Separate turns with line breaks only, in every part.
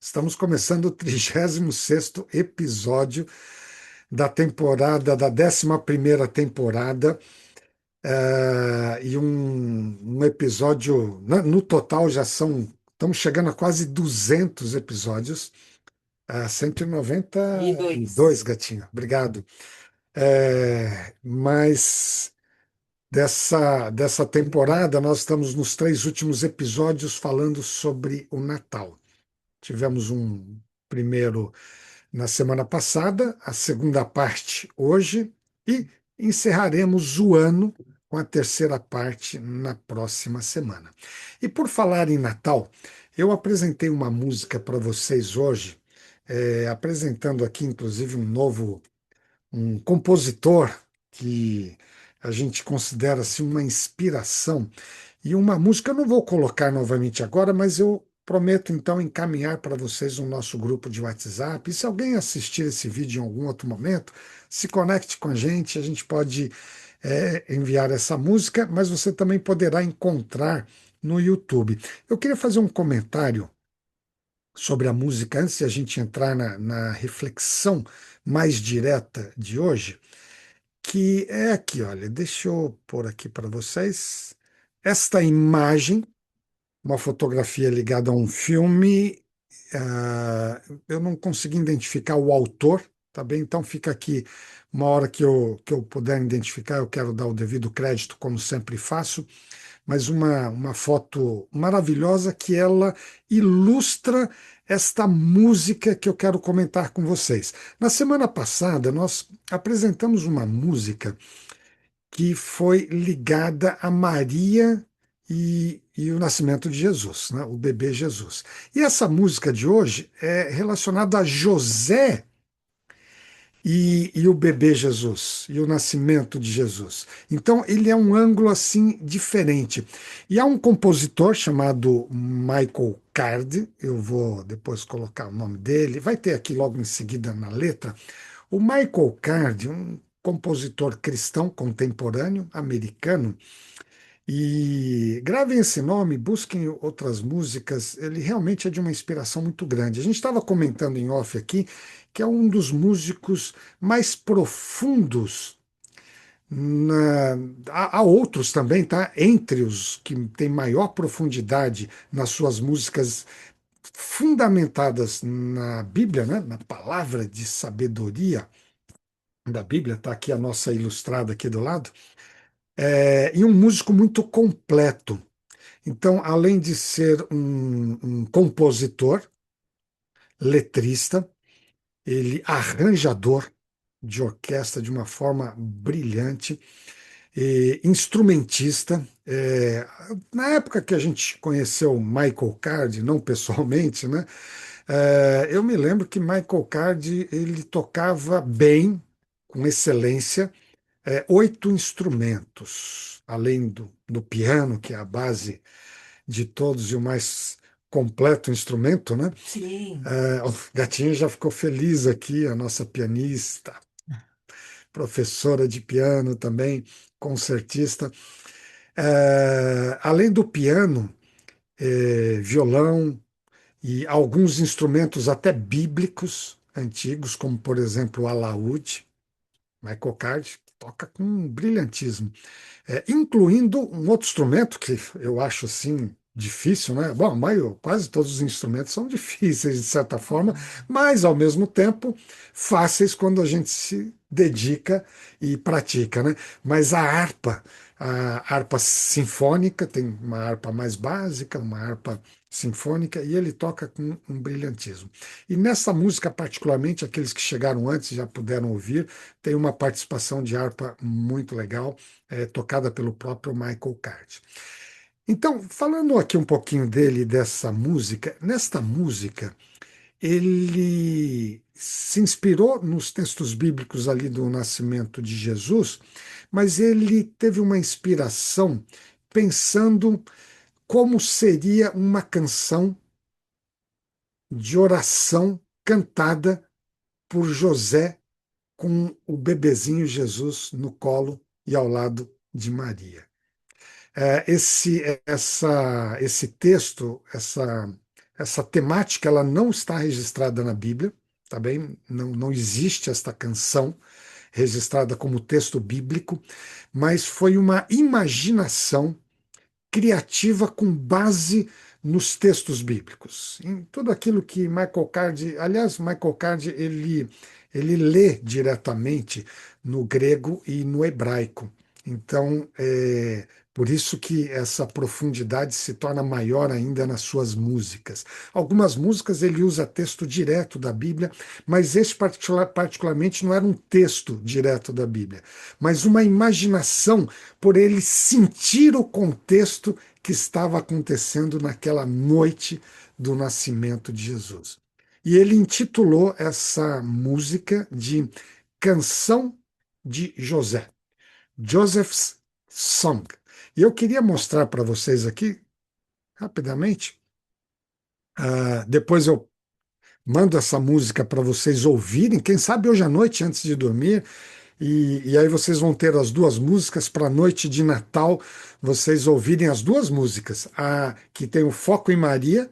Estamos começando o 36º episódio da temporada, da 11ª temporada, e um episódio, no total já estamos chegando a quase 200 episódios, 192,
E2.
gatinho, obrigado. Mas dessa temporada, nós estamos nos 3 últimos episódios falando sobre o Natal. Tivemos um primeiro na semana passada, a segunda parte hoje, e encerraremos o ano com a terceira parte na próxima semana. E por falar em Natal, eu apresentei uma música para vocês hoje, apresentando aqui, inclusive, um compositor que a gente considera assim, uma inspiração. E uma música, eu não vou colocar novamente agora, mas eu prometo então encaminhar para vocês no nosso grupo de WhatsApp. E se alguém assistir esse vídeo em algum outro momento, se conecte com a gente pode enviar essa música, mas você também poderá encontrar no YouTube. Eu queria fazer um comentário sobre a música antes de a gente entrar na reflexão mais direta de hoje, que é aqui, olha, deixa eu pôr aqui para vocês esta imagem, uma fotografia ligada a um filme. Eu não consegui identificar o autor, tá bem? Então fica aqui, uma hora que eu puder identificar, eu quero dar o devido crédito, como sempre faço, mas uma foto maravilhosa que ela ilustra esta música que eu quero comentar com vocês. Na semana passada, nós apresentamos uma música que foi ligada a Maria e o nascimento de Jesus, né? O bebê Jesus. E essa música de hoje é relacionada a José e o bebê Jesus, e o nascimento de Jesus. Então, ele é um ângulo assim diferente. E há um compositor chamado Michael Card, eu vou depois colocar o nome dele, vai ter aqui logo em seguida na letra. O Michael Card, um compositor cristão contemporâneo americano, e gravem esse nome, busquem outras músicas, ele realmente é de uma inspiração muito grande. A gente estava comentando em off aqui que é um dos músicos mais profundos. Há outros também, tá? Entre os que têm maior profundidade nas suas músicas fundamentadas na Bíblia, né? Na palavra de sabedoria da Bíblia, está aqui a nossa ilustrada aqui do lado, e um músico muito completo. Então, além de ser um compositor, letrista, ele arranjador de orquestra de uma forma brilhante, e instrumentista. Na época que a gente conheceu Michael Card, não pessoalmente, né? Eu me lembro que Michael Card ele tocava bem, com excelência, 8 instrumentos, além do piano, que é a base de todos e o mais completo instrumento, né?
Sim.
O Gatinho já ficou feliz aqui, a nossa pianista, professora de piano também, concertista. Além do piano, violão e alguns instrumentos até bíblicos antigos, como por exemplo o alaúde, Michael Card toca com um brilhantismo. Incluindo um outro instrumento que eu acho assim difícil, né? Bom, quase todos os instrumentos são difíceis de certa forma, mas ao mesmo tempo fáceis quando a gente se dedica e pratica, né? Mas a harpa sinfônica, tem uma harpa mais básica, uma harpa sinfônica, e ele toca com um brilhantismo. E nessa música, particularmente, aqueles que chegaram antes já puderam ouvir, tem uma participação de harpa muito legal, tocada pelo próprio Michael Card. Então, falando aqui um pouquinho dele, dessa música, nesta música, ele se inspirou nos textos bíblicos ali do nascimento de Jesus, mas ele teve uma inspiração pensando como seria uma canção de oração cantada por José com o bebezinho Jesus no colo e ao lado de Maria. Esse texto, Essa temática ela não está registrada na Bíblia, tá bem? Não existe esta canção registrada como texto bíblico, mas foi uma imaginação criativa com base nos textos bíblicos, em tudo aquilo que Michael Card, aliás, Michael Card, ele lê diretamente no grego e no hebraico. Então, por isso que essa profundidade se torna maior ainda nas suas músicas. Algumas músicas ele usa texto direto da Bíblia, mas esse particularmente não era um texto direto da Bíblia, mas uma imaginação por ele sentir o contexto que estava acontecendo naquela noite do nascimento de Jesus. E ele intitulou essa música de Canção de José, Joseph's Song. E eu queria mostrar para vocês aqui, rapidamente, depois eu mando essa música para vocês ouvirem, quem sabe hoje à noite, antes de dormir, e aí vocês vão ter as duas músicas para a noite de Natal, vocês ouvirem as duas músicas. A que tem o foco em Maria,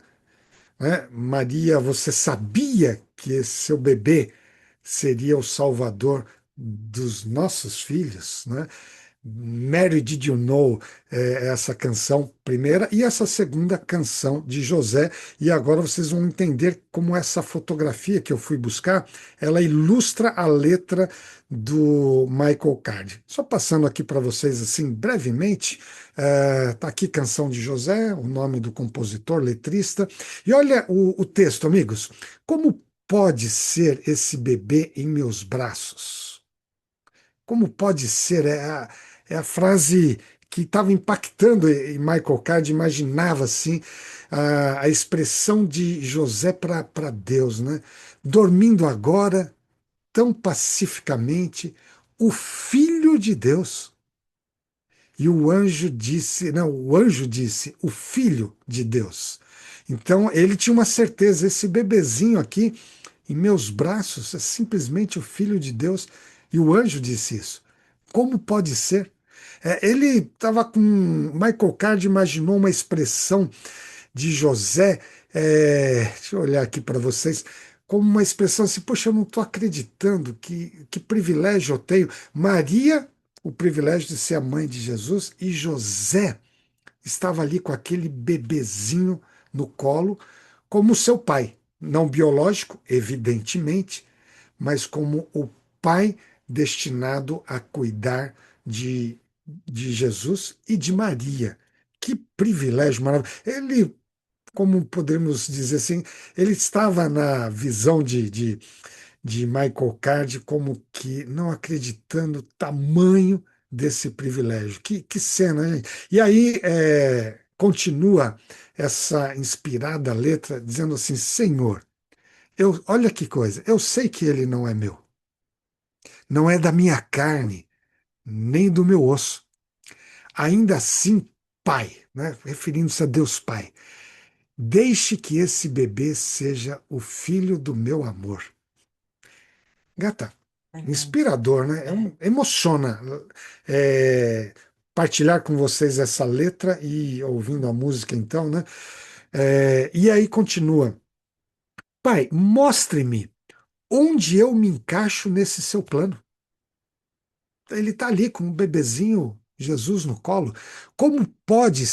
né? Maria, você sabia que esse seu bebê seria o salvador dos nossos filhos, né? Mary Did You Know, essa canção primeira, e essa segunda canção de José. E agora vocês vão entender como essa fotografia que eu fui buscar, ela ilustra a letra do Michael Card. Só passando aqui para vocês assim brevemente, tá aqui Canção de José, o nome do compositor, letrista. E olha o texto, amigos. Como pode ser esse bebê em meus braços? Como pode ser? É a frase que estava impactando e Michael Card imaginava assim a expressão de José para Deus, né? Dormindo agora tão pacificamente, o Filho de Deus. E o anjo disse, não, o anjo disse, o Filho de Deus. Então ele tinha uma certeza, esse bebezinho aqui em meus braços é simplesmente o Filho de Deus. E o anjo disse isso. Como pode ser? Ele estava com. Michael Card imaginou uma expressão de José, deixa eu olhar aqui para vocês, como uma expressão assim: poxa, eu não estou acreditando, que privilégio eu tenho. Maria, o privilégio de ser a mãe de Jesus, e José estava ali com aquele bebezinho no colo, como seu pai, não biológico, evidentemente, mas como o pai destinado a cuidar de Jesus e de Maria. Que privilégio maravilhoso. Ele, como podemos dizer assim, ele estava na visão de Michael Card como que não acreditando o tamanho desse privilégio. Que cena, hein? E aí continua essa inspirada letra dizendo assim: Senhor, olha que coisa, eu sei que ele não é meu, não é da minha carne, nem do meu osso. Ainda assim, Pai, né? Referindo-se a Deus Pai, deixe que esse bebê seja o filho do meu amor. Gata, inspirador, né? Emociona é, partilhar com vocês essa letra e ouvindo a música, então, né? E aí continua. Pai, mostre-me onde eu me encaixo nesse seu plano. Ele está ali com um bebezinho, Jesus no colo. Como pode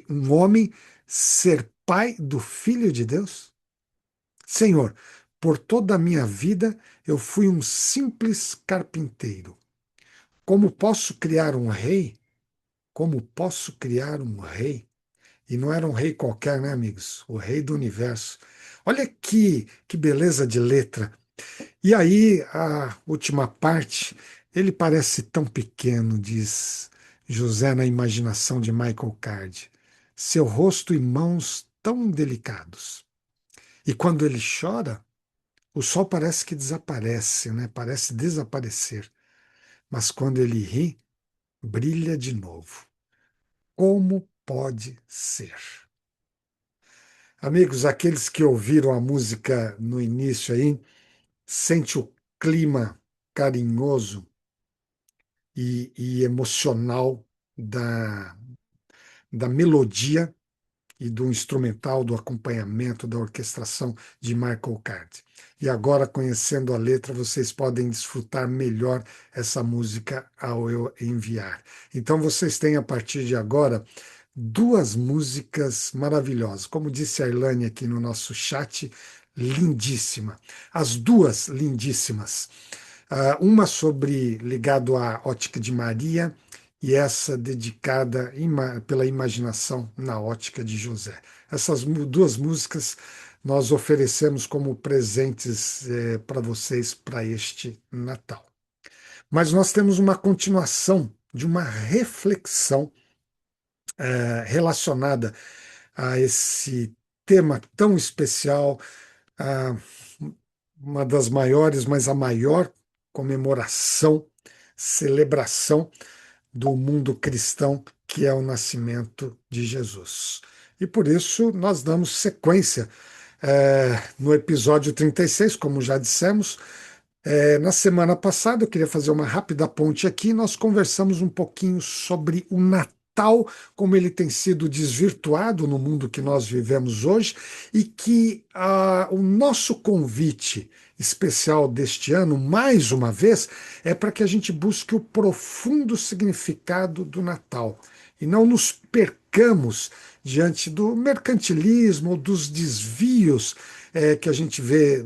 um homem ser pai do Filho de Deus? Senhor, por toda a minha vida eu fui um simples carpinteiro. Como posso criar um rei? Como posso criar um rei? E não era um rei qualquer, né, amigos? O rei do universo. Olha que beleza de letra. E aí, a última parte, ele parece tão pequeno, diz José na imaginação de Michael Card. Seu rosto e mãos tão delicados. E quando ele chora, o sol parece que desaparece, né? Parece desaparecer. Mas quando ele ri, brilha de novo. Como pode ser? Amigos, aqueles que ouviram a música no início aí, sente o clima carinhoso e emocional da melodia e do instrumental, do acompanhamento, da orquestração de Michael Card. E agora, conhecendo a letra, vocês podem desfrutar melhor essa música ao eu enviar. Então, vocês têm a partir de agora duas músicas maravilhosas. Como disse a Ilane aqui no nosso chat, lindíssima. As duas lindíssimas. Uma sobre ligado à ótica de Maria e essa dedicada pela imaginação na ótica de José. Essas duas músicas nós oferecemos como presentes para vocês para este Natal. Mas nós temos uma continuação de uma reflexão relacionada a esse tema tão especial, a uma das maiores, mas a maior comemoração, celebração do mundo cristão, que é o nascimento de Jesus. E por isso nós damos sequência no episódio 36, como já dissemos. Na semana passada, eu queria fazer uma rápida ponte aqui. Nós conversamos um pouquinho sobre o Natal, como ele tem sido desvirtuado no mundo que nós vivemos hoje, e que o nosso convite especial deste ano, mais uma vez, é para que a gente busque o profundo significado do Natal e não nos percamos diante do mercantilismo ou dos desvios que a gente vê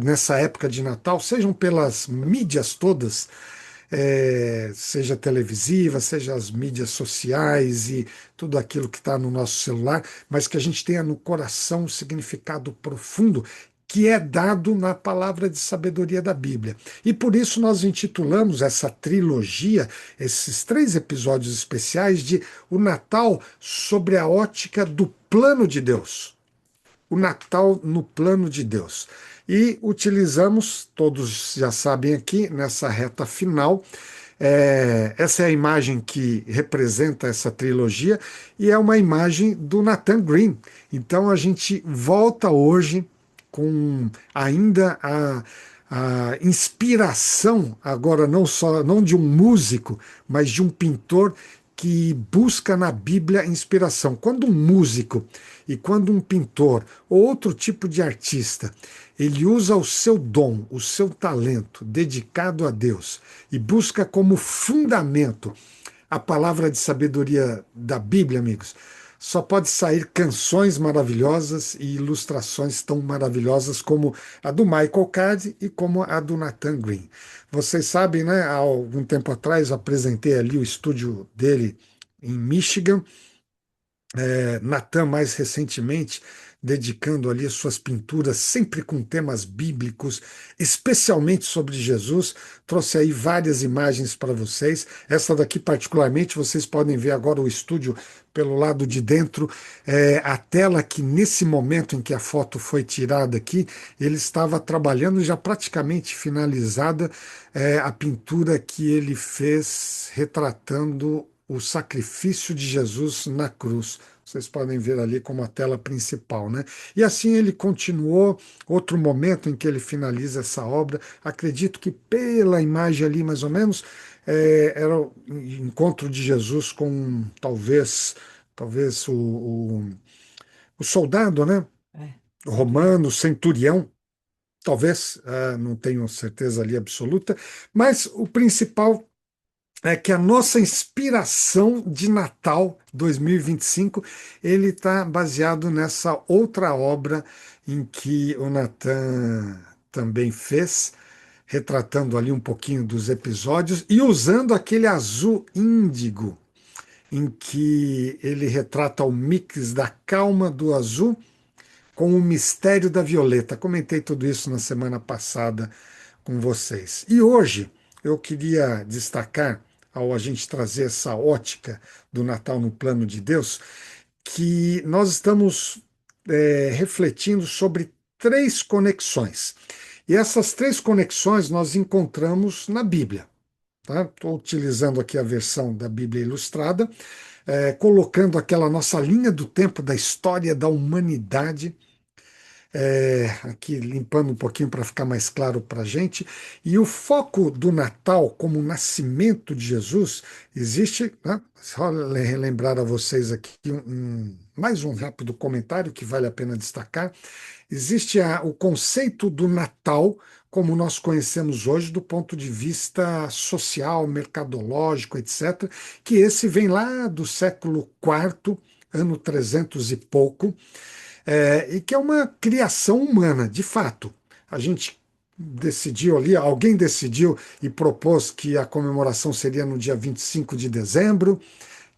nessa época de Natal, sejam pelas mídias todas, seja televisiva, seja as mídias sociais e tudo aquilo que está no nosso celular, mas que a gente tenha no coração um significado profundo que é dado na palavra de sabedoria da Bíblia. E por isso nós intitulamos essa trilogia, esses 3 episódios especiais, de O Natal sobre a ótica do plano de Deus. O Natal no plano de Deus. E utilizamos, todos já sabem aqui, nessa reta final, essa é a imagem que representa essa trilogia e é uma imagem do Nathan Green. Então a gente volta hoje com ainda a inspiração, agora não de um músico, mas de um pintor que busca na Bíblia inspiração. Quando um músico e quando um pintor ou outro tipo de artista, ele usa o seu dom, o seu talento dedicado a Deus e busca como fundamento a palavra de sabedoria da Bíblia, amigos, só pode sair canções maravilhosas e ilustrações tão maravilhosas como a do Michael Card e como a do Nathan Green. Vocês sabem, né? Há algum tempo atrás eu apresentei ali o estúdio dele em Michigan. Nathan, mais recentemente, dedicando ali as suas pinturas, sempre com temas bíblicos, especialmente sobre Jesus. Trouxe aí várias imagens para vocês. Essa daqui, particularmente, vocês podem ver agora o estúdio pelo lado de dentro. A tela que, nesse momento em que a foto foi tirada aqui, ele estava trabalhando já praticamente finalizada a pintura que ele fez retratando o sacrifício de Jesus na cruz. Vocês podem ver ali como a tela principal, né? E assim ele continuou. Outro momento em que ele finaliza essa obra, acredito que pela imagem ali, mais ou menos, era o encontro de Jesus com talvez o soldado, né?
É,
O
centurião.
romano, centurião. Talvez, não tenho certeza ali absoluta, mas o principal é que a nossa inspiração de Natal 2025 ele está baseado nessa outra obra em que o Nathan também fez, retratando ali um pouquinho dos episódios e usando aquele azul índigo, em que ele retrata o mix da calma do azul com o mistério da violeta. Comentei tudo isso na semana passada com vocês. E hoje eu queria destacar, ao a gente trazer essa ótica do Natal no plano de Deus, que nós estamos refletindo sobre 3 conexões. E essas 3 conexões nós encontramos na Bíblia. Tá? Estou utilizando aqui a versão da Bíblia Ilustrada, colocando aquela nossa linha do tempo da história da humanidade aqui limpando um pouquinho para ficar mais claro para a gente. E o foco do Natal como o nascimento de Jesus existe, né? Só relembrar a vocês aqui mais um rápido comentário que vale a pena destacar. Existe o conceito do Natal como nós conhecemos hoje do ponto de vista social, mercadológico, etc., que esse vem lá do século IV, ano 300 e pouco, e que é uma criação humana, de fato. A gente decidiu ali, alguém decidiu e propôs que a comemoração seria no dia 25 de dezembro,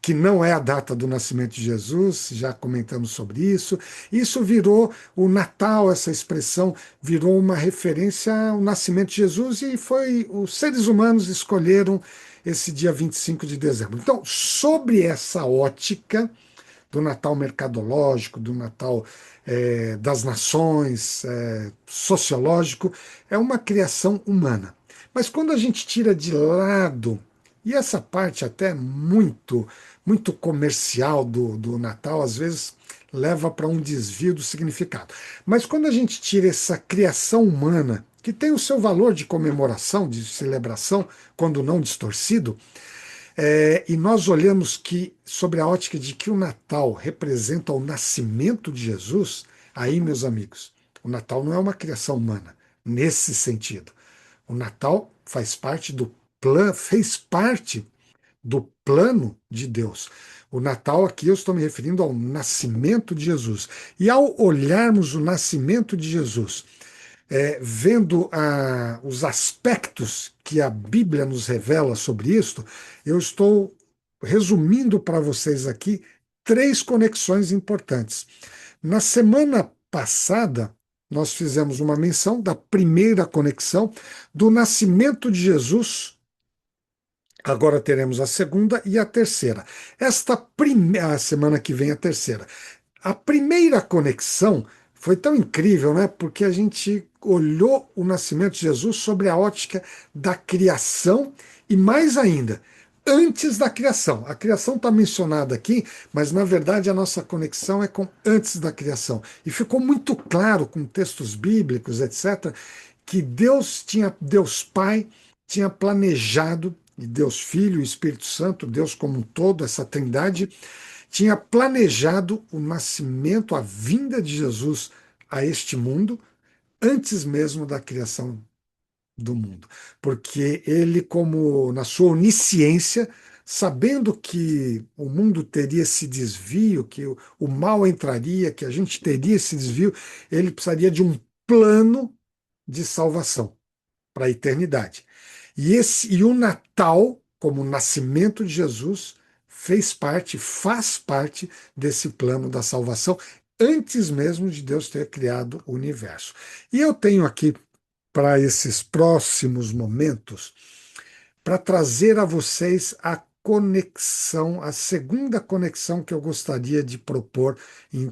que não é a data do nascimento de Jesus, já comentamos sobre isso. Isso virou o Natal, essa expressão virou uma referência ao nascimento de Jesus e foi os seres humanos escolheram esse dia 25 de dezembro. Então, sobre essa ótica, do Natal mercadológico, do Natal das nações, sociológico, é uma criação humana. Mas quando a gente tira de lado, e essa parte até muito comercial do Natal, às vezes leva para um desvio do significado. Mas quando a gente tira essa criação humana, que tem o seu valor de comemoração, de celebração, quando não distorcido, e nós olhamos que, sobre a ótica de que o Natal representa o nascimento de Jesus, aí, meus amigos, o Natal não é uma criação humana, nesse sentido. O Natal faz parte do plano, fez parte do plano de Deus. O Natal aqui eu estou me referindo ao nascimento de Jesus. E ao olharmos o nascimento de Jesus, vendo os aspectos que a Bíblia nos revela sobre isto, eu estou resumindo para vocês aqui três conexões importantes. Na semana passada, nós fizemos uma menção da primeira conexão do nascimento de Jesus. Agora teremos a segunda e a terceira. Esta primeira semana que vem a terceira. A primeira conexão foi tão incrível, né? Porque a gente olhou o nascimento de Jesus sobre a ótica da criação e mais ainda, antes da criação. A criação está mencionada aqui, mas na verdade a nossa conexão é com antes da criação. E ficou muito claro com textos bíblicos, etc., que Deus Pai tinha planejado, e Deus Filho e Espírito Santo, Deus como um todo, essa trindade, tinha planejado o nascimento, a vinda de Jesus a este mundo antes mesmo da criação do mundo. Porque ele, como na sua onisciência, sabendo que o mundo teria esse desvio, que o mal entraria, que a gente teria esse desvio, ele precisaria de um plano de salvação para a eternidade. E o Natal, como o nascimento de Jesus, faz parte desse plano da salvação, antes mesmo de Deus ter criado o universo. E eu tenho aqui, para esses próximos momentos, para trazer a vocês a conexão, a segunda conexão que eu gostaria de propor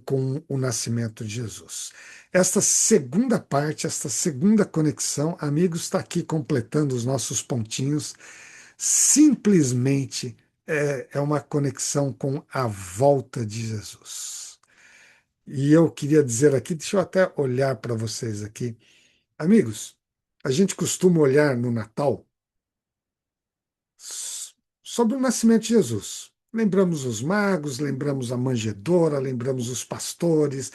com o nascimento de Jesus. Esta segunda parte, esta segunda conexão, amigos, está aqui completando os nossos pontinhos. Simplesmente é uma conexão com a volta de Jesus. E eu queria dizer aqui, deixa eu até olhar para vocês aqui. Amigos, a gente costuma olhar no Natal sobre o nascimento de Jesus. Lembramos os magos, lembramos a manjedoura, lembramos os pastores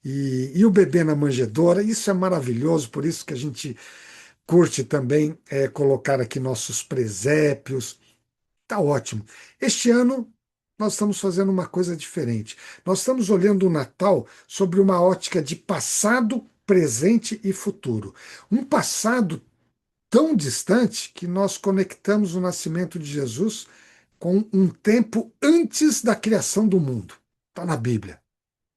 e o bebê na manjedoura. Isso é maravilhoso, por isso que a gente curte também colocar aqui nossos presépios. Tá ótimo. Este ano nós estamos fazendo uma coisa diferente. Nós estamos olhando o Natal sobre uma ótica de passado, presente e futuro. Um passado tão distante que nós conectamos o nascimento de Jesus com um tempo antes da criação do mundo. Está na Bíblia,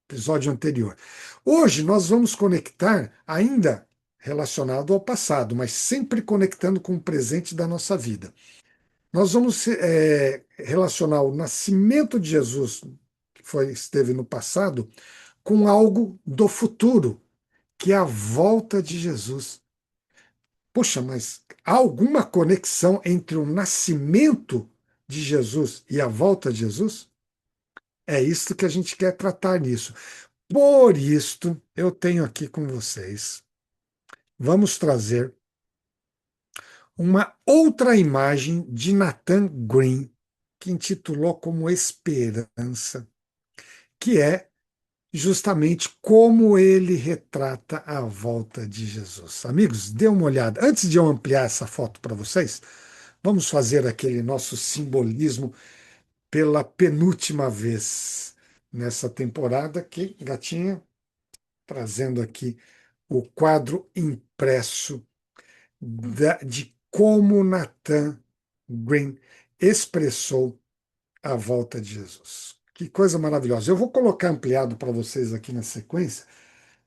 episódio anterior. Hoje nós vamos conectar ainda relacionado ao passado, mas sempre conectando com o presente da nossa vida. Nós vamos relacionar o nascimento de Jesus, que esteve no passado, com algo do futuro, que é a volta de Jesus. Poxa, mas há alguma conexão entre o nascimento de Jesus e a volta de Jesus? É isso que a gente quer tratar nisso. Por isto, eu tenho aqui com vocês, vamos trazer uma outra imagem de Nathan Green, que intitulou como Esperança, que é justamente como ele retrata a volta de Jesus. Amigos, dê uma olhada. Antes de eu ampliar essa foto para vocês, vamos fazer aquele nosso simbolismo pela penúltima vez nessa temporada, que Gatinha trazendo aqui o quadro impresso de como Nathan Green expressou a volta de Jesus. Que coisa maravilhosa. Eu vou colocar ampliado para vocês aqui na sequência,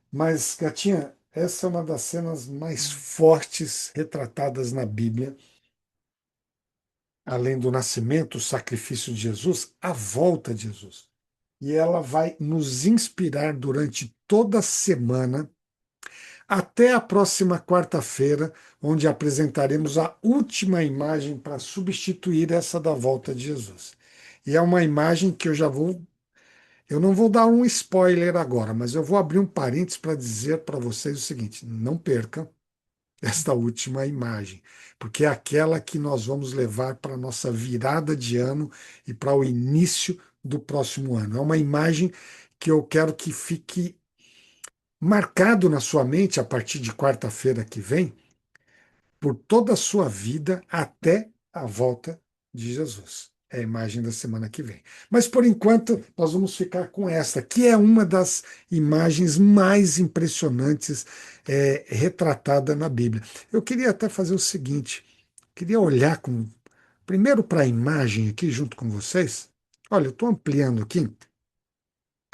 mas, Gatinha, essa é uma das cenas mais fortes retratadas na Bíblia, além do nascimento, o sacrifício de Jesus, a volta de Jesus. E ela vai nos inspirar durante toda a semana, até a próxima quarta-feira, onde apresentaremos a última imagem para substituir essa da volta de Jesus. E é uma imagem que eu não vou dar um spoiler agora, mas eu vou abrir um parênteses para dizer para vocês o seguinte: não perca esta última imagem, porque é aquela que nós vamos levar para a nossa virada de ano e para o início do próximo ano. É uma imagem que eu quero que fique marcado na sua mente a partir de quarta-feira que vem, por toda a sua vida até a volta de Jesus. É a imagem da semana que vem. Mas por enquanto, nós vamos ficar com esta, que é uma das imagens mais impressionantes retratada na Bíblia. Eu queria até fazer o seguinte: queria olhar primeiro para a imagem aqui junto com vocês. Olha, eu estou ampliando aqui.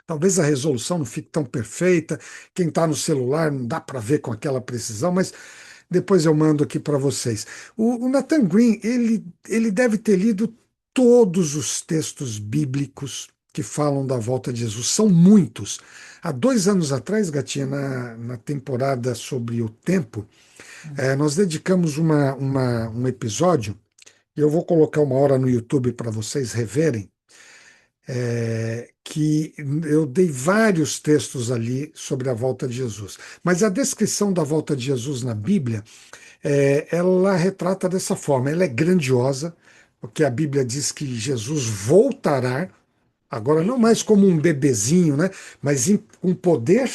Talvez a resolução não fique tão perfeita. Quem está no celular não dá para ver com aquela precisão, mas depois eu mando aqui para vocês. O Nathan Green, ele deve ter lido todos os textos bíblicos que falam da volta de Jesus. São muitos. Há 2 anos atrás, Gatinha, na temporada sobre o tempo, nós dedicamos um episódio, e eu vou colocar uma hora no YouTube para vocês reverem, que eu dei vários textos ali sobre a volta de Jesus. Mas a descrição da volta de Jesus na Bíblia ela retrata dessa forma. Ela é grandiosa, porque a Bíblia diz que Jesus voltará, agora não mais como um bebezinho, né? Mas com poder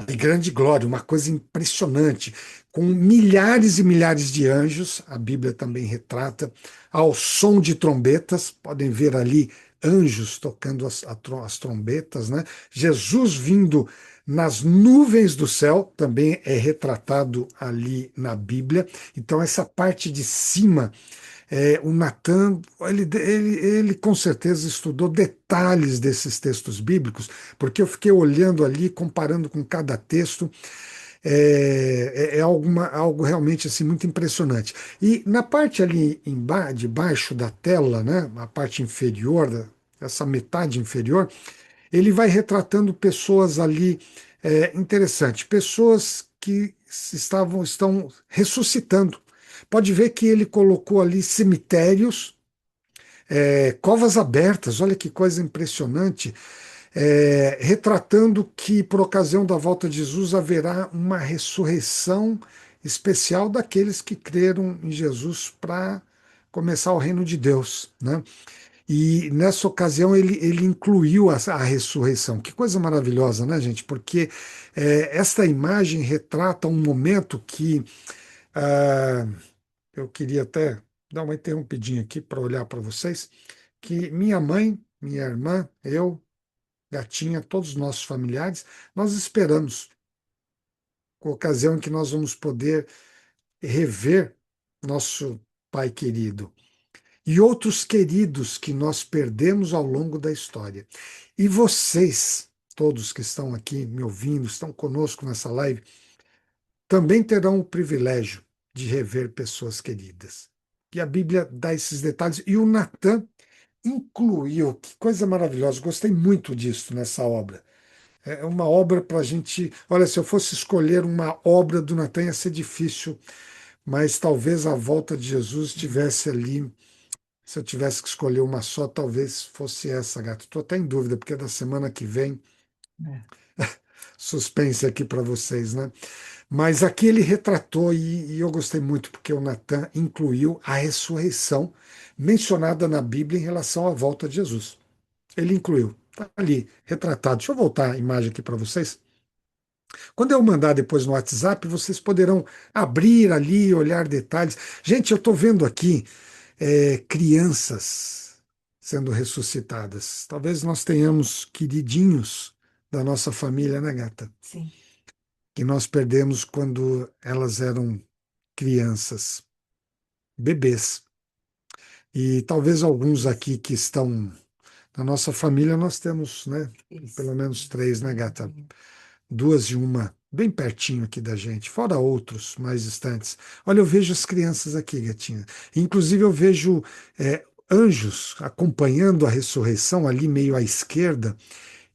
e grande glória, uma coisa impressionante, com milhares e milhares de anjos, a Bíblia também retrata, ao som de trombetas, podem ver ali anjos tocando as trombetas, né? Jesus vindo nas nuvens do céu, também é retratado ali na Bíblia. Então, essa parte de cima o Natan, ele com certeza estudou detalhes desses textos bíblicos, porque eu fiquei olhando ali, comparando com cada texto, algo realmente assim, muito impressionante. E na parte ali de baixo da tela, né, a parte inferior, essa metade inferior, ele vai retratando pessoas ali, interessante, pessoas que estão ressuscitando. Pode ver que ele colocou ali cemitérios, covas abertas, olha que coisa impressionante, retratando que por ocasião da volta de Jesus haverá uma ressurreição especial daqueles que creram em Jesus para começar o reino de Deus, né? E nessa ocasião ele incluiu a ressurreição. Que coisa maravilhosa, né, gente? Porque esta imagem retrata um momento que ah, eu queria até dar uma interrompidinha aqui para olhar para vocês, que minha mãe, minha irmã, eu, Gatinha, todos os nossos familiares, nós esperamos a ocasião em que nós vamos poder rever nosso pai querido e outros queridos que nós perdemos ao longo da história. E vocês, todos que estão aqui me ouvindo, estão conosco nessa live, também terão o privilégio de rever pessoas queridas. E a Bíblia dá esses detalhes. E o Natan incluiu, que coisa maravilhosa, gostei muito disso nessa obra. É uma obra para a gente. Olha, se eu fosse escolher uma obra do Natan, ia ser difícil, mas talvez a volta de Jesus estivesse ali. Se eu tivesse que escolher uma só, talvez fosse essa, gato. Estou até em dúvida, porque da semana que vem Suspense aqui para vocês, né? Mas aqui ele retratou, e eu gostei muito, porque o Natan incluiu a ressurreição mencionada na Bíblia em relação à volta de Jesus. Ele incluiu, está ali, retratado. Deixa eu voltar a imagem aqui para vocês. Quando eu mandar depois no WhatsApp, vocês poderão abrir ali, olhar detalhes. Gente, eu estou vendo aqui crianças sendo ressuscitadas. Talvez nós tenhamos queridinhos da nossa família, né, gata?
Sim.
Que nós perdemos quando elas eram crianças, bebês. E talvez alguns aqui que estão na nossa família, nós temos, né?
Isso.
Pelo menos três, né, gata?
Sim.
Duas e uma bem pertinho aqui da gente, fora outros mais distantes. Olha, eu vejo as crianças aqui, gatinha. Inclusive, eu vejo anjos acompanhando a ressurreição ali meio à esquerda,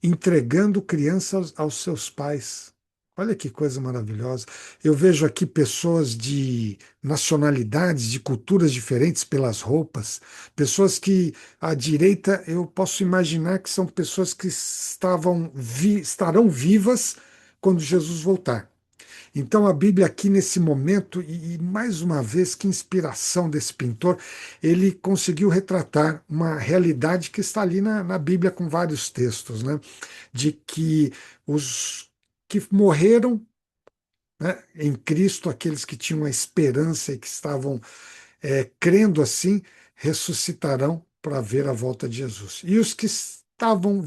entregando crianças aos seus pais. Olha que coisa maravilhosa. Eu vejo aqui pessoas de nacionalidades, de culturas diferentes pelas roupas, pessoas que à direita eu posso imaginar que são pessoas que estarão vivas quando Jesus voltar. Então a Bíblia aqui nesse momento, e mais uma vez, que inspiração desse pintor, ele conseguiu retratar uma realidade que está ali na Bíblia com vários textos, né? De que os que morreram, né, em Cristo, aqueles que tinham a esperança e que estavam crendo assim, ressuscitarão para ver a volta de Jesus. E os que estavam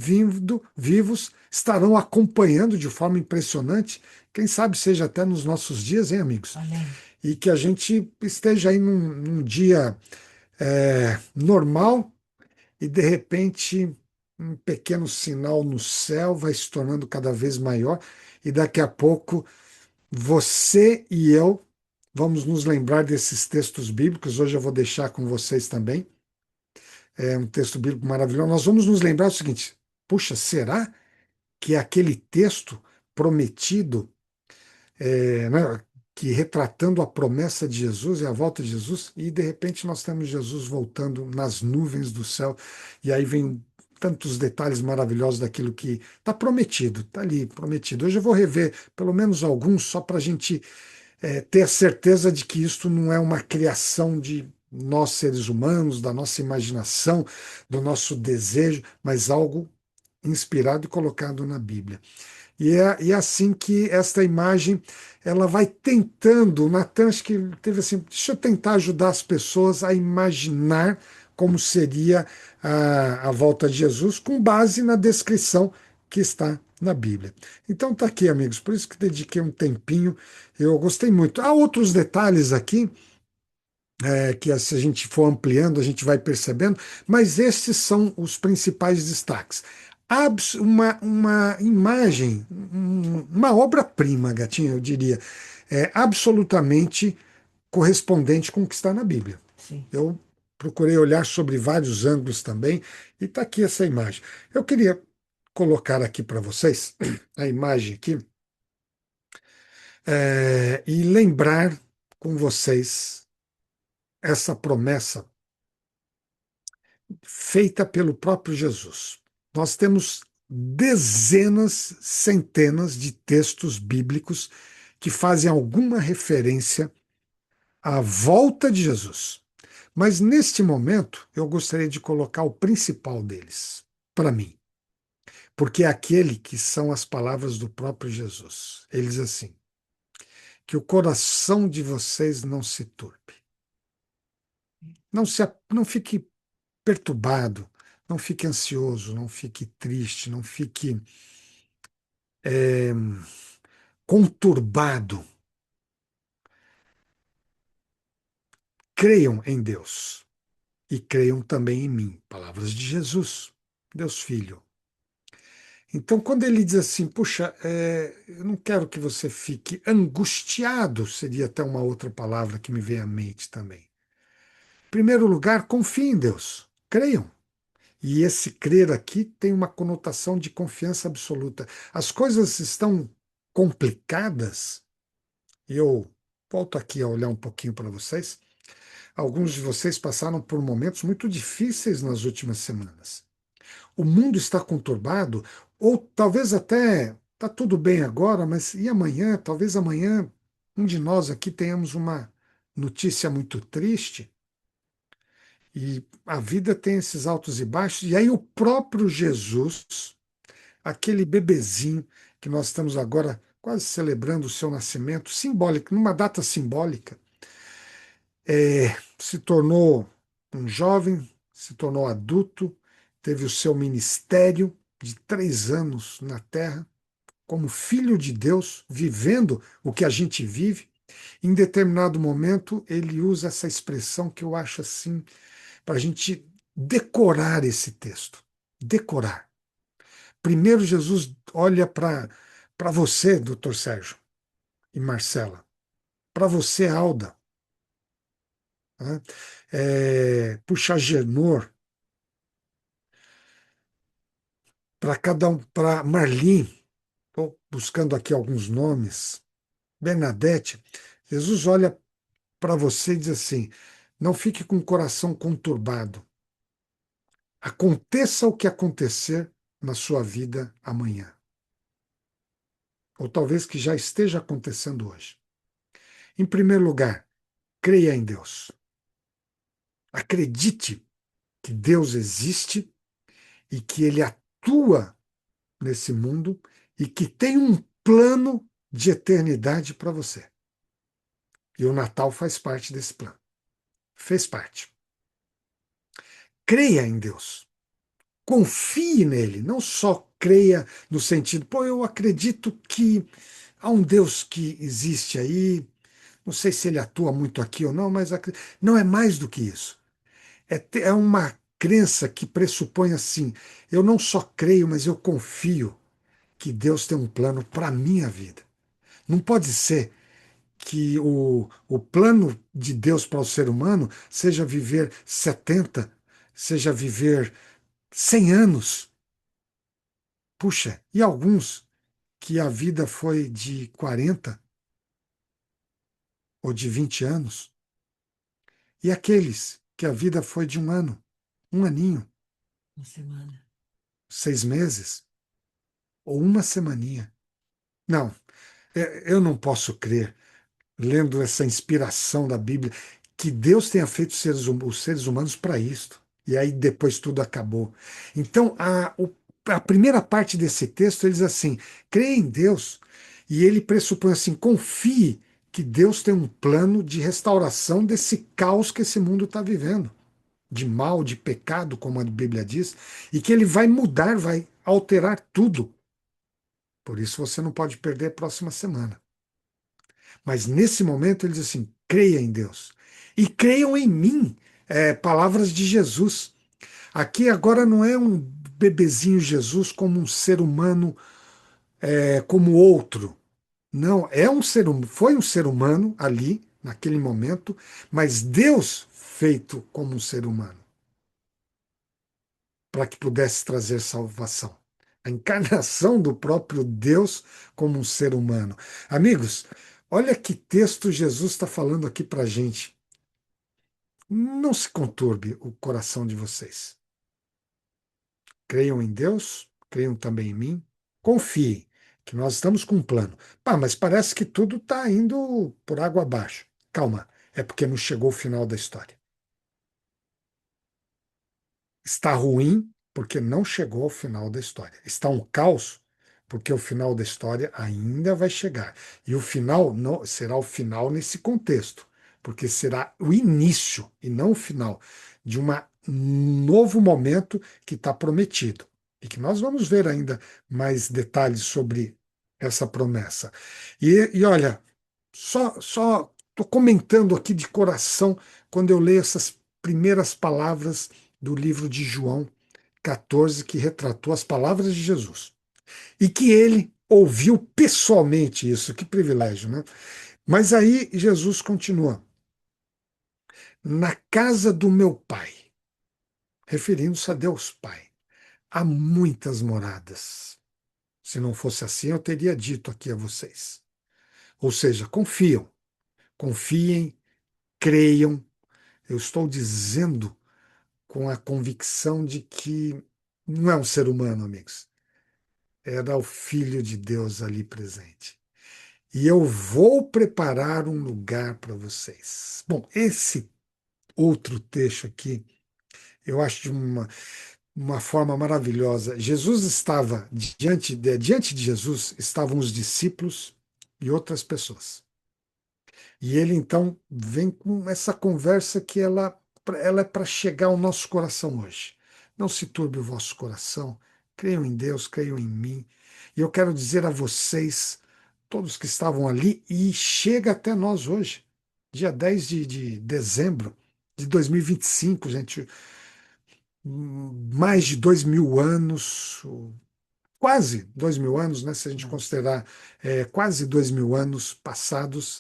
vivos estarão acompanhando de forma impressionante, quem sabe seja até nos nossos dias, hein, amigos?
Olha aí.
E que a gente esteja aí num dia normal e de repente um pequeno sinal no céu vai se tornando cada vez maior e daqui a pouco você e eu vamos nos lembrar desses textos bíblicos. Hoje eu vou deixar com vocês também. É um texto bíblico maravilhoso. Nós vamos nos lembrar o seguinte: puxa, será que aquele texto prometido, né, que retratando a promessa de Jesus e a volta de Jesus, e de repente nós temos Jesus voltando nas nuvens do céu, e aí vem tantos detalhes maravilhosos daquilo que está prometido, está ali prometido. Hoje eu vou rever pelo menos alguns, só para a gente ter a certeza de que isto não é uma criação de nós seres humanos, da nossa imaginação, do nosso desejo, mas algo inspirado e colocado na Bíblia. E é assim que esta imagem ela vai tentando, o Natan acho que teve assim, deixa eu tentar ajudar as pessoas a imaginar como seria a volta de Jesus com base na descrição que está na Bíblia. Então tá aqui, amigos, por isso que dediquei um tempinho, eu gostei muito. Há outros detalhes aqui que se a gente for ampliando, a gente vai percebendo, mas estes são os principais destaques. Uma imagem, uma obra-prima, gatinho, eu diria, absolutamente correspondente com o que está na Bíblia.
Sim.
Eu procurei olhar sobre vários ângulos também, e está aqui essa imagem. Eu queria colocar aqui para vocês a imagem aqui, e lembrar com vocês essa promessa feita pelo próprio Jesus. Nós temos dezenas, centenas de textos bíblicos que fazem alguma referência à volta de Jesus. Mas neste momento, eu gostaria de colocar o principal deles, para mim, porque é aquele que são as palavras do próprio Jesus. Ele diz assim: que o coração de vocês não se turbe, não fique perturbado, não fique ansioso, não fique triste, não fique conturbado. Creiam em Deus e creiam também em mim. Palavras de Jesus, Deus Filho. Então, quando ele diz assim, puxa, eu não quero que você fique angustiado, seria até uma outra palavra que me vem à mente também. Em primeiro lugar, confie em Deus, creiam. E esse crer aqui tem uma conotação de confiança absoluta. As coisas estão complicadas, e eu volto aqui a olhar um pouquinho para vocês. Alguns de vocês passaram por momentos muito difíceis nas últimas semanas. O mundo está conturbado, ou talvez até tá tudo bem agora, mas e amanhã? Talvez amanhã um de nós aqui tenhamos uma notícia muito triste e a vida tem esses altos e baixos. E aí o próprio Jesus, aquele bebezinho que nós estamos agora quase celebrando o seu nascimento, simbólico, numa data simbólica, se tornou um jovem, se tornou adulto, teve o seu ministério de 3 anos na Terra, como filho de Deus, vivendo o que a gente vive. Em determinado momento, ele usa essa expressão que eu acho assim, para a gente decorar esse texto. Decorar. Primeiro, Jesus olha para você, doutor Sérgio e Marcela, para você, Alda, né? Puxa Genor, para cada um, para Marlim, estou buscando aqui alguns nomes, Bernadette, Jesus olha para você e diz assim: não fique com o coração conturbado. Aconteça o que acontecer na sua vida amanhã, ou talvez que já esteja acontecendo hoje. Em primeiro lugar, creia em Deus. Acredite que Deus existe e que Ele atua nesse mundo e que tem um plano de eternidade para você. E o Natal faz parte desse plano. Fez parte. Creia em Deus. Confie nele. Não só creia no sentido, pô, eu acredito que há um Deus que existe aí. Não sei se ele atua muito aqui ou não, mas não é mais do que isso. É uma crença que pressupõe assim: eu não só creio, mas eu confio que Deus tem um plano para a minha vida. Não pode ser que o plano de Deus para o ser humano seja viver 70, seja viver 100 anos. Puxa, e alguns que a vida foi de 40 ou de 20 anos, e aqueles que a vida foi de um ano, um aninho,
Uma semana.
6 meses, ou uma semaninha. Não, eu não posso crer, lendo essa inspiração da Bíblia, que Deus tenha feito os seres humanos para isto. E aí depois tudo acabou. Então, a primeira parte desse texto, ele diz assim: creia em Deus. E ele pressupõe assim: confie que Deus tem um plano de restauração desse caos que esse mundo está vivendo, de mal, de pecado, como a Bíblia diz, e que ele vai mudar, vai alterar tudo. Por isso você não pode perder a próxima semana. Mas nesse momento ele diz assim: creia em Deus. E creiam em mim. Palavras de Jesus. Aqui agora não é um bebezinho Jesus como um ser humano, como outro. Não, foi um ser humano ali, naquele momento, mas Deus feito como um ser humano, para que pudesse trazer salvação. A encarnação do próprio Deus como um ser humano. Amigos, olha que texto Jesus está falando aqui para a gente. Não se conturbe o coração de vocês. Creiam em Deus, creiam também em mim, confiem que nós estamos com um plano. Pá, mas parece que tudo está indo por água abaixo. Calma, é porque não chegou o final da história. Está ruim porque não chegou ao final da história. Está um caos porque o final da história ainda vai chegar. E o final não será o final nesse contexto, porque será o início e não o final de um novo momento que está prometido. E que nós vamos ver ainda mais detalhes sobre essa promessa. E olha, só estou comentando aqui de coração quando eu leio essas primeiras palavras do livro de João 14, que retratou as palavras de Jesus. E que ele ouviu pessoalmente isso, que privilégio, né? Mas aí Jesus continua: na casa do meu pai, referindo-se a Deus Pai, há muitas moradas. Se não fosse assim, eu teria dito aqui a vocês. Ou seja, confiem, creiam. Eu estou dizendo com a convicção de que não é um ser humano, amigos. era o Filho de Deus ali presente. E eu vou preparar um lugar para vocês. Bom, esse outro texto aqui, eu acho de uma forma maravilhosa. Jesus estava diante de Jesus estavam os discípulos e outras pessoas. E ele então vem com essa conversa que ela é para chegar ao nosso coração hoje. Não se turbe o vosso coração, creiam em Deus, creiam em mim. E eu quero dizer a vocês, todos que estavam ali, e chega até nós hoje, dia 10 de dezembro de 2025, gente, mais de 2.000 anos, quase 2.000 anos, né, se a gente considerar quase 2.000 anos passados,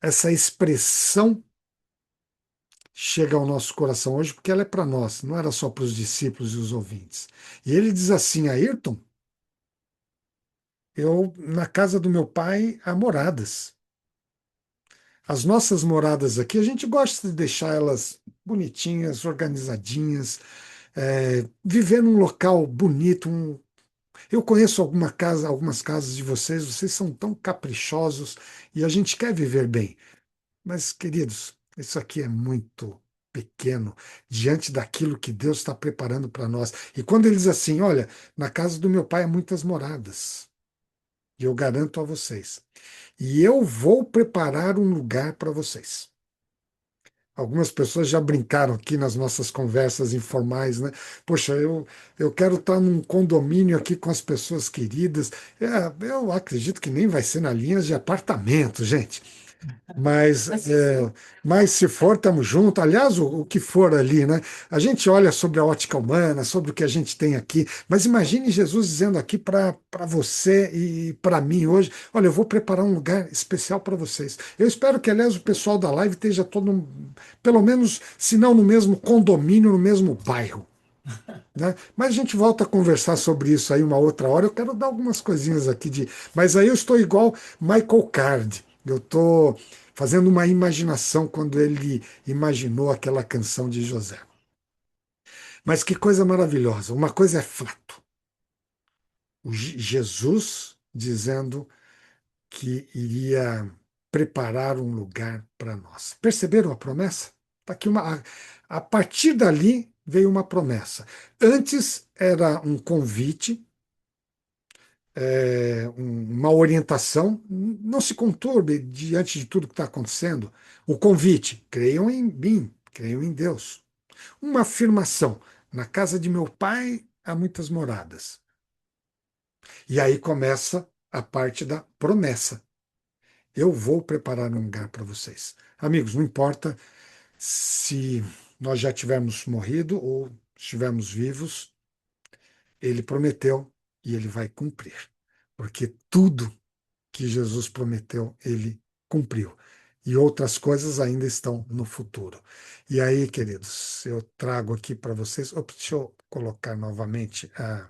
essa expressão chega ao nosso coração hoje porque ela é para nós, não era só para os discípulos e os ouvintes. E ele diz assim: Ayrton, eu na casa do meu pai há moradas. As nossas moradas aqui, a gente gosta de deixar elas bonitinhas, organizadinhas, viver num local bonito. Eu conheço algumas casas de vocês são tão caprichosos e a gente quer viver bem. Mas, queridos, isso aqui é muito pequeno diante daquilo que Deus está preparando para nós. E quando ele diz assim: Olha, na casa do meu pai há muitas moradas, e eu garanto a vocês, e eu vou preparar um lugar para vocês. Algumas pessoas já brincaram aqui nas nossas conversas informais, né? Poxa, eu quero estar num condomínio aqui com as pessoas queridas. Eu acredito que nem vai ser na linha de apartamento, gente. Mas se for, estamos juntos. Aliás, o que for ali, né? A gente olha sobre a ótica humana, sobre o que a gente tem aqui, mas imagine Jesus dizendo aqui para você e para mim hoje: olha, eu vou preparar um lugar especial para vocês. Eu espero que, aliás, o pessoal da live esteja pelo menos, se não no mesmo condomínio, no mesmo bairro. Né? Mas a gente volta a conversar sobre isso aí uma outra hora. Eu quero dar algumas coisinhas aqui de. Mas aí eu estou igual Michael Card. Eu estou fazendo uma imaginação quando ele imaginou aquela canção de José. Mas que coisa maravilhosa. Uma coisa é fato. Jesus dizendo que iria preparar um lugar para nós. Perceberam a promessa? Tá aqui a partir dali veio uma promessa. Antes era um convite, uma orientação. Não se conturbe diante de tudo que está acontecendo. O convite: creiam em mim, creiam em Deus. Uma afirmação: na casa de meu pai há muitas moradas. E aí começa a parte da promessa. Eu vou preparar um lugar para vocês. Amigos, não importa se nós já tivermos morrido ou estivermos vivos, ele prometeu e ele vai cumprir. Porque tudo que Jesus prometeu, ele cumpriu. E outras coisas ainda estão no futuro. E aí, queridos, eu trago aqui para vocês. Ops, deixa eu colocar novamente a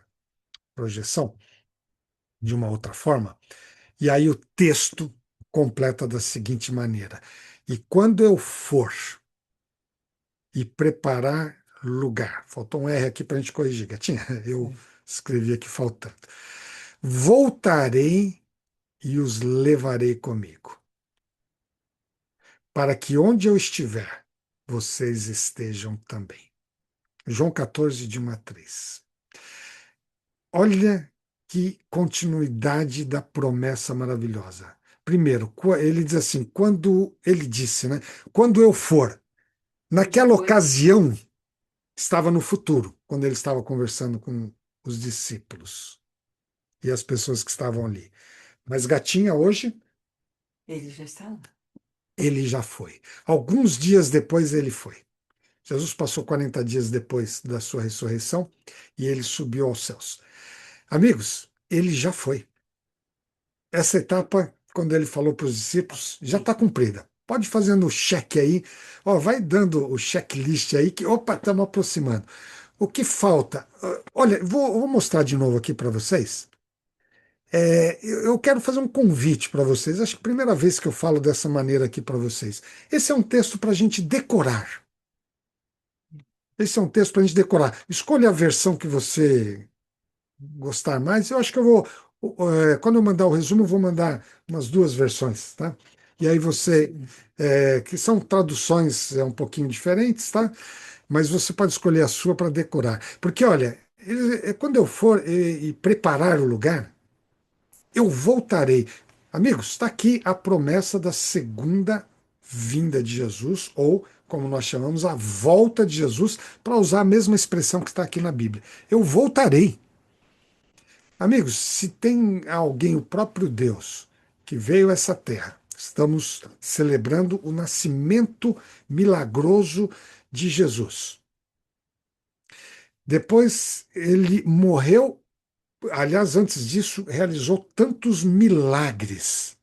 projeção de uma outra forma. E aí o texto completa da seguinte maneira: E quando eu for e preparar lugar, faltou um R aqui para a gente corrigir, gatinha, eu escrevi aqui faltando. Voltarei e os levarei comigo, para que onde eu estiver, vocês estejam também. João 14, de 1 a 3. Olha que continuidade da promessa maravilhosa. Primeiro, ele diz assim, quando ele disse, né? Quando eu for, naquela ocasião, estava no futuro, quando ele estava conversando com os discípulos e as pessoas que estavam ali. Mas Gatinha, hoje,
Ele já está lá.
ele já foi. Alguns dias depois ele foi. Jesus passou 40 dias depois da sua ressurreição e ele subiu aos céus. Amigos, ele já foi. Essa etapa, quando ele falou para os discípulos, já está cumprida. Pode ir fazendo o cheque aí, ó, vai dando o checklist aí, que, opa, estamos aproximando. O que falta? Olha, vou mostrar de novo aqui para vocês. Eu quero fazer um convite para vocês. Acho que é a primeira vez que eu falo dessa maneira aqui para vocês. Esse é um texto para a gente decorar. Esse é um texto para a gente decorar. Escolha a versão que você gostar mais. Eu acho que eu vou, quando eu mandar o resumo, eu vou mandar umas duas versões, tá? E aí você, que são traduções um pouquinho diferentes, tá? Mas você pode escolher a sua para decorar. Porque, olha, quando eu for e preparar o lugar, eu voltarei. Amigos, está aqui a promessa da segunda vinda de Jesus, ou, como nós chamamos, a volta de Jesus, para usar a mesma expressão que está aqui na Bíblia. Eu voltarei. Amigos, se tem alguém, o próprio Deus, que veio a essa terra, estamos celebrando o nascimento milagroso de Jesus. Depois ele morreu, aliás, antes disso, realizou tantos milagres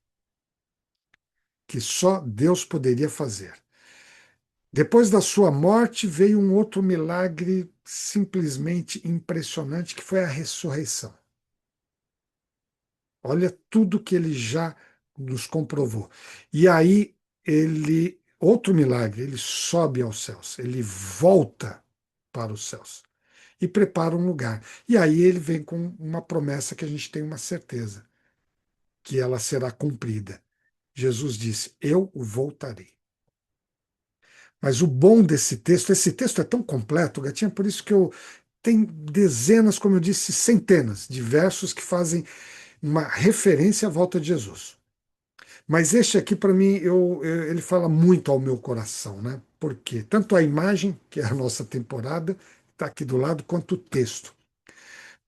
que só Deus poderia fazer. Depois da sua morte veio um outro milagre simplesmente impressionante, que foi a ressurreição. Olha tudo que ele já nos comprovou. E aí outro milagre, ele sobe aos céus, ele volta para os céus e prepara um lugar. E aí ele vem com uma promessa que a gente tem uma certeza, que ela será cumprida. Jesus disse: Eu voltarei. Mas o bom desse texto, esse texto é tão completo, Gatinha, por isso que eu tenho dezenas, como eu disse, centenas de versos que fazem uma referência à volta de Jesus. Mas este aqui, para mim, ele fala muito ao meu coração, né? Por quê? Tanto a imagem, que é a nossa temporada, está aqui do lado, quanto o texto.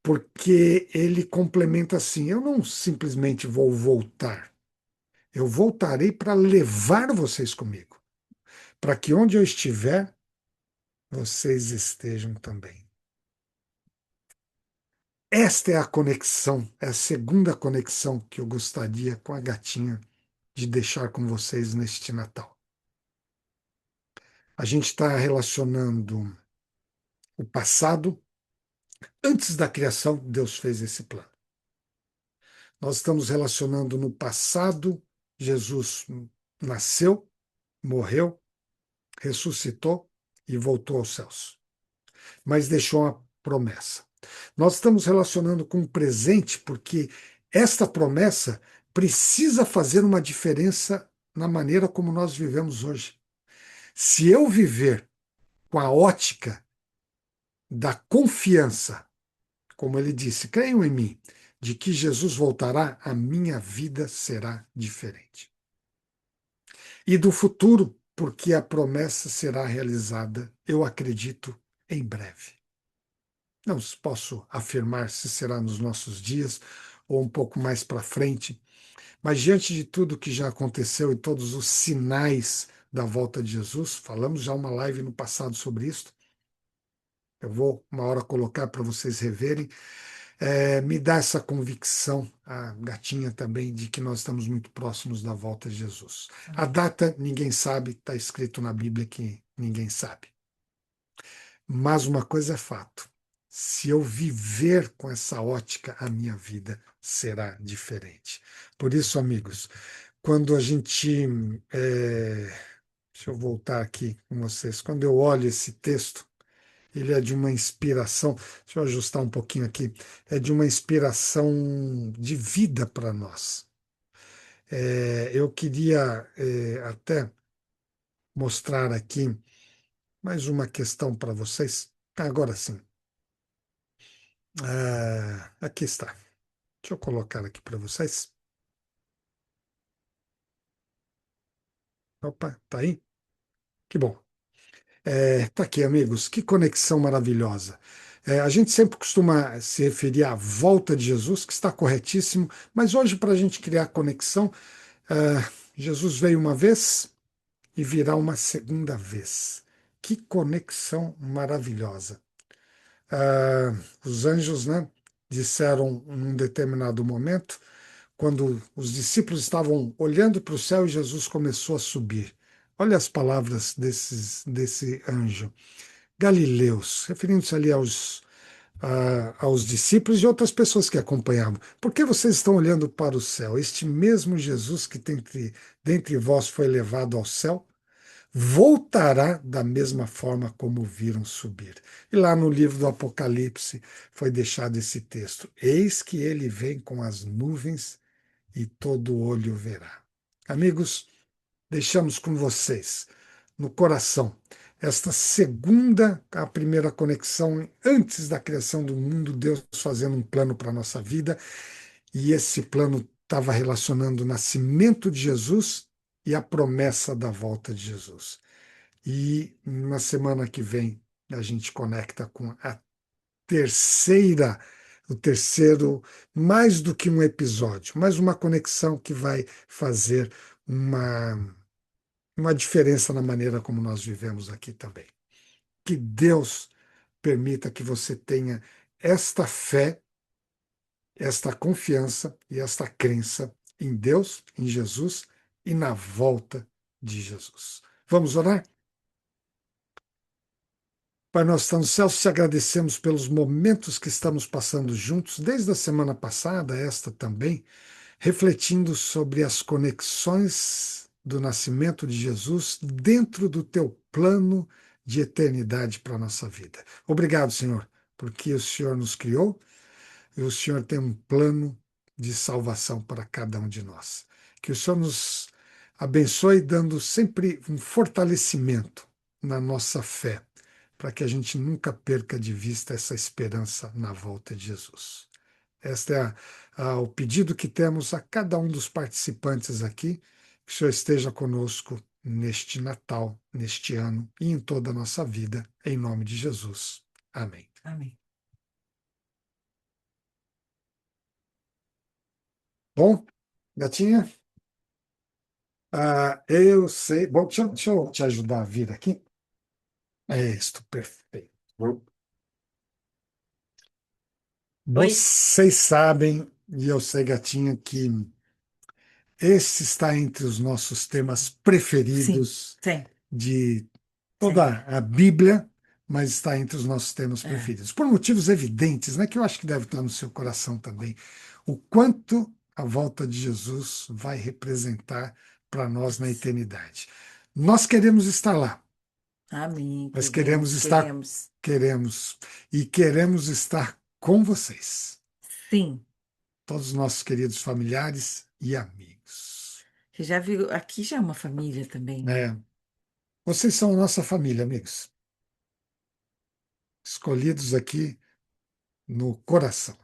Porque ele complementa assim: eu não simplesmente vou voltar, eu voltarei para levar vocês comigo, para que onde eu estiver, vocês estejam também. Esta é a conexão, é a segunda conexão que eu gostaria com a gatinha de deixar com vocês neste Natal. A gente está relacionando o passado. Antes da criação, Deus fez esse plano. Nós estamos relacionando no passado, Jesus nasceu, morreu, ressuscitou e voltou aos céus, mas deixou uma promessa. Nós estamos relacionando com o presente porque esta promessa precisa fazer uma diferença na maneira como nós vivemos hoje. Se eu viver com a ótica da confiança, como ele disse, creiam em mim, de que Jesus voltará, a minha vida será diferente. E do futuro, porque a promessa será realizada, eu acredito, em breve. Não posso afirmar se será nos nossos dias ou um pouco mais para frente, mas diante de tudo que já aconteceu e todos os sinais da volta de Jesus, falamos já uma live no passado sobre isso. Eu vou uma hora colocar para vocês reverem. Me dá essa convicção, a gatinha também, de que nós estamos muito próximos da volta de Jesus. A data ninguém sabe, está escrito na Bíblia que ninguém sabe. Mas uma coisa é fato: se eu viver com essa ótica, a minha vida será diferente. Por isso, amigos, quando a gente. Deixa eu voltar aqui com vocês. Quando eu olho esse texto, ele é de uma inspiração. Deixa eu ajustar um pouquinho aqui. É de uma inspiração de vida para nós. Eu queria até mostrar aqui mais uma questão para vocês. Agora sim. Aqui está. Deixa eu colocar aqui para vocês. Opa, tá aí? Que bom. Tá aqui, amigos. Que conexão maravilhosa. A gente sempre costuma se referir à volta de Jesus, que está corretíssimo, mas hoje, para a gente criar conexão, Jesus veio uma vez e virá uma segunda vez. Que conexão maravilhosa. Os anjos, né, disseram num determinado momento, quando os discípulos estavam olhando para o céu e Jesus começou a subir. Olha as palavras desse anjo. Galileus, referindo-se ali aos discípulos e outras pessoas que acompanhavam. Por que vocês estão olhando para o céu? Este mesmo Jesus que dentre vós foi levado ao céu voltará da mesma forma como o viram subir. E lá no livro do Apocalipse foi deixado esse texto: Eis que ele vem com as nuvens e todo olho verá. Amigos, deixamos com vocês no coração esta segunda, a primeira conexão antes da criação do mundo, Deus fazendo um plano para a nossa vida, e esse plano estava relacionando o nascimento de Jesus e a promessa da volta de Jesus. E na semana que vem a gente conecta com a terceira, o terceiro, mais do que um episódio, mas uma conexão que vai fazer uma diferença na maneira como nós vivemos aqui também. Que Deus permita que você tenha esta fé, esta confiança e esta crença em Deus, em Jesus e na volta de Jesus. Vamos orar? Pai, nós estamos no céu, te agradecemos pelos momentos que estamos passando juntos, desde a semana passada, esta também, refletindo sobre as conexões do nascimento de Jesus dentro do teu plano de eternidade para a nossa vida. Obrigado, Senhor, porque o Senhor nos criou e o Senhor tem um plano de salvação para cada um de nós. Que o Senhor nos abençoe, dando sempre um fortalecimento na nossa fé, para que a gente nunca perca de vista essa esperança na volta de Jesus. Este é o pedido que temos a cada um dos participantes aqui, que o Senhor esteja conosco neste Natal, neste ano e em toda a nossa vida, em nome de Jesus. Amém.
Amém.
Bom, gatinha? Eu sei. Bom, deixa eu te ajudar a vir aqui. É isto, perfeito.
Oi?
Vocês sabem, e eu sei, gatinha, que esse está entre os nossos temas
Sim,
preferidos
sim,
de
sim.
toda a Bíblia, mas está entre os nossos temas
É,
preferidos. Por motivos evidentes, né, que eu acho que deve estar no seu coração também. O quanto a volta de Jesus vai representar para nós na
isso.
eternidade. Nós queremos estar lá,
Amém.
mas queremos
Queremos,
estar,
queremos.
queremos, e queremos estar com vocês,
Sim.
todos os nossos queridos familiares e amigos.
Você já viu? Aqui já é uma família também, né?
É, vocês são a nossa família, amigos, escolhidos aqui no coração.